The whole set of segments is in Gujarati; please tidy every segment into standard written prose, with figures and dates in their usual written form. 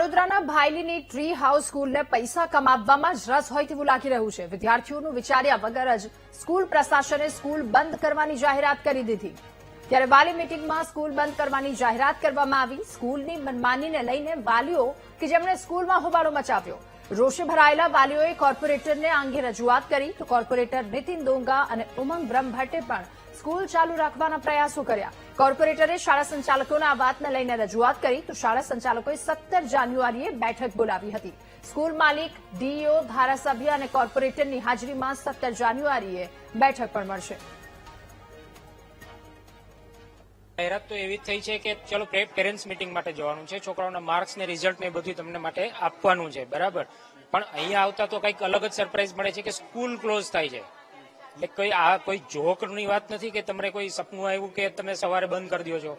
વડોદરાના ભાયલીની ટ્રી હાઉસ સ્કૂલને પૈસા કમાવવામાં જ રસ હોય તેવું લાગી રહ્યું છે। વિદ્યાર્થીઓનું વિચાર્યા વગર જ સ્કૂલ પ્રશાસને સ્કૂલ બંધ કરવાની જાહેરાત કરી દીધી। ત્યારે વાલી મીટિંગમાં સ્કૂલ બંધ કરવાની જાહેરાત કરવામાં આવી। સ્કૂલની મનમાનીને લઈને વાલીઓ કે જેમણે સ્કૂલમાં હોબાળો મચાવ્યો, રોષે ભરાયેલા વાલીઓએ કોર્પોરેટરને આ અંગે રજૂઆત કરી તો કોર્પોરેટર નીતિન ડોંગા અને ઉમંગ બ્રહ્મભટ્ટે પણ સ્કૂલ ચાલુ રાખવાના પ્રયાસો કર્યા। કોર્પોરેટરે શાળા સંચાલકોને આ વાતને લઈને રજૂઆત કરી તો શાળા સંચાલકોએ 17 જાન્યુઆરીએ બેઠક બોલાવી હતી। સ્કૂલ માલિક, ડીઈઓ, ધારાસભ્ય અને કોર્પોરેટરની હાજરીમાં 17 જાન્યુઆરીએ બેઠક પણ મળશે। જાહેરાત તો એવી થઈ છે કે ચલો પેરેન્ટ્સ મીટિંગ માટે જવાનું છે, છોકરાઓના માર્ક્સ ને રિઝલ્ટ ને બધું તમને માટે આપવાનું છે, બરાબર। પણ અહીંયા આવતા તો કંઈક અલગ જ સરપ્રાઈઝ મળે છે કે સ્કૂલ ક્લોઝ થાય છે। એટલે કોઈ જોકની વાત નથી કે તમને કોઈ સપનું આવ્યું કે તમે સવારે બંધ કરી દો છો।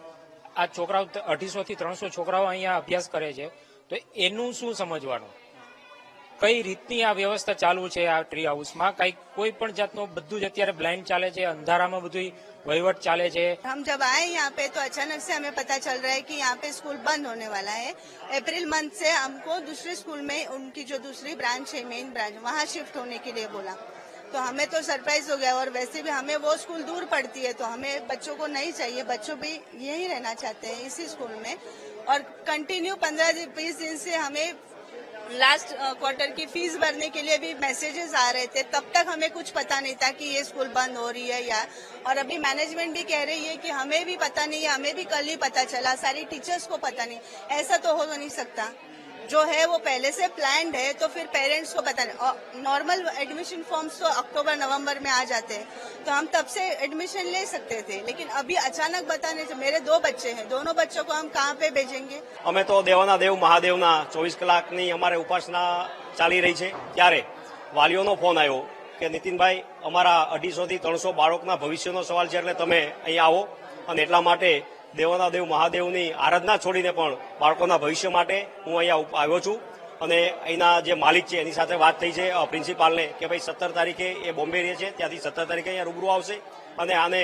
આ છોકરાઓ 250 થી 300 છોકરાઓ અહીંયા અભ્યાસ કરે છે, તો એનું શું સમજવાનું? કઈ રીતની આ વ્યવસ્થા ચાલુ છે આ ટ્રી હાઉસમાં? કોઈ પણ જાતનું બધું જ અત્યારે બ્લાઇન્ડ ચાલે છે, અંધારામાં બધું वहीवट चाले छे। हम जब आए यहाँ पे तो अचानक से हमें पता चल रहा है कि यहाँ पे स्कूल बंद होने वाला है। अप्रैल मंथ से हमको दूसरे स्कूल में उनकी जो दूसरी ब्रांच है, मेन ब्रांच, वहाँ शिफ्ट होने के लिए बोला। तो हमें तो सरप्राइज हो गया और वैसे भी हमें वो स्कूल दूर पड़ती है तो हमें बच्चों को नहीं चाहिए, बच्चों भी यही रहना चाहते हैं इसी स्कूल में। और कंटिन्यू 15-20 दिन से हमें लास्ट क्वार्टर की फीस भरने के लिए भी मैसेजेस आ रहे थे, तब तक हमें कुछ पता नहीं था कि ये स्कूल बंद हो रही है या। और अभी मैनेजमेंट भी कह रही है कि हमें भी पता नहीं है, हमें भी कल ही पता चला, सारी टीचर्स को पता नहीं। ऐसा तो हो नहीं सकता, जो है वो पहले से प्लान्ड है तो फिर पेरेंट्स को पता नहीं। नॉर्मल एडमिशन फॉर्म्स तो अक्टूबर नवंबर में आ जाते हैं तो हम तब से एडमिशन ले सकते थे, लेकिन अभी अचानक बताने से मेरे 2 बच्चे हैं, दोनों बच्चों को हम कहाँ पे भेजेंगे? અમે તો દેવાના દેવ મહાદેવના 24 કલાકની અમારે ઉપાસના ચાલી રહી છે, ત્યારે વાલીઓનો ફોન આવ્યો કે નીતિનભાઈ, અમારા 250 થી 300 બાળકના ભવિષ્યનો સવાલ છે, એટલે તમે અહીં આવો। અને એટલા માટે દેવાના દેવ મહાદેવની આરાધના છોડીને પણ બાળકોના ભવિષ્ય માટે હું અહીંયા આવ્યો છું। અને અહીંના જે માલિક છે એની સાથે વાત થઈ છે પ્રિન્સિપાલને કે ભાઈ 17 તારીખે એ બોમ્બે રહે છે, ત્યાંથી 17 તારીખે અહીંયા રૂબરૂ આવશે। અને આને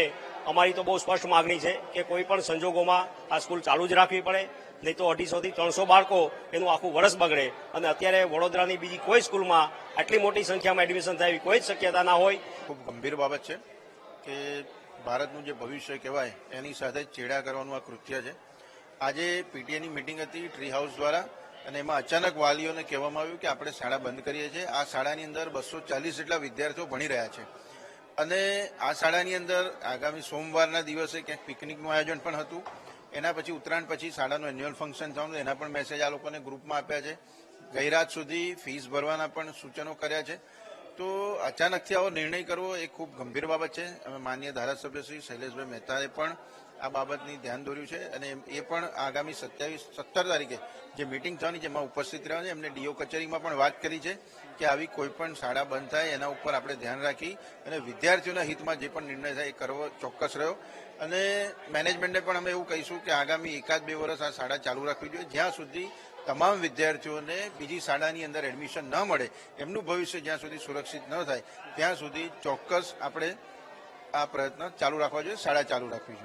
અમારી તો બહુ સ્પષ્ટ માગણી છે કે કોઈ પણ સંજોગોમાં આ સ્કૂલ ચાલુ જ રાખવી પડે, નહીં તો 250 થી 300 બાળકો એનું આખું વર્ષ બગડે। અને અત્યારે વડોદરાની બીજી કોઈ સ્કૂલમાં આટલી મોટી સંખ્યામાં એડમિશન થાય એવી કોઈ જ શક્યતા ના હોય। ખૂબ ગંભીર બાબત છે કે ભારતનું જે ભવિષ્ય કહેવાય એની સાથે ચેડા કરવાનું આ કૃત્ય છે। આજે પીટીએની મિટિંગ હતી ટ્રી હાઉસ દ્વારા અને એમાં અચાનક વાલીઓને કહેવામાં આવ્યું કે આપણે શાળા બંધ કરીએ છીએ। આ શાળાની અંદર 240 જેટલા વિદ્યાર્થીઓ ભણી રહ્યા છે અને આ શાળાની અંદર આગામી સોમવારના દિવસે ક્યાંક પિકનિકનું આયોજન પણ હતું। એના પછી ઉત્તરાયણ પછી શાળાનું એન્યુઅલ ફંક્શન થવાનું, એના પણ મેસેજ આ લોકોને ગ્રુપમાં આપ્યા છે। ગઈ રાત સુધી ફીસ ભરવાના પણ સૂચનો કર્યા છે। તો અચાનકથી આવો નિર્ણય કરવો એ ખૂબ ગંભીર બાબત છે। અમે માનનીય ધારાસભ્ય શ્રી શૈલેષભાઈ મહેતાએ પણ આ બાબતની ધ્યાન દોર્યું છે અને એ પણ આગામી 17 તારીખે જે મિટિંગ થવાની છે એમાં ઉપસ્થિત રહ્યા છે। એમને ડીઓ કચેરીમાં પણ વાત કરી છે કે આવી કોઈ પણ શાળા બંધ થાય એના ઉપર આપણે ધ્યાન રાખી અને વિદ્યાર્થીઓના હિતમાં જે પણ નિર્ણય થાય એ કરવો ચોક્કસ રહ્યો। અને મેનેજમેન્ટને પણ અમે એવું કહીશું કે આગામી 1-2 વર્ષ આ શાળા ચાલુ રાખવી જોઈએ, જ્યાં સુધી તમામ વિદ્યાર્થીઓને બીજી શાળાની અંદર એડમિશન ન મળે, એમનું ભવિષ્ય જ્યાં સુધી સુરક્ષિત ન થાય ત્યાં સુધી ચોક્કસ આપણે આ પ્રયત્ન ચાલુ રાખવા જોઈએ, શાળા ચાલુ રાખવી જોઈએ।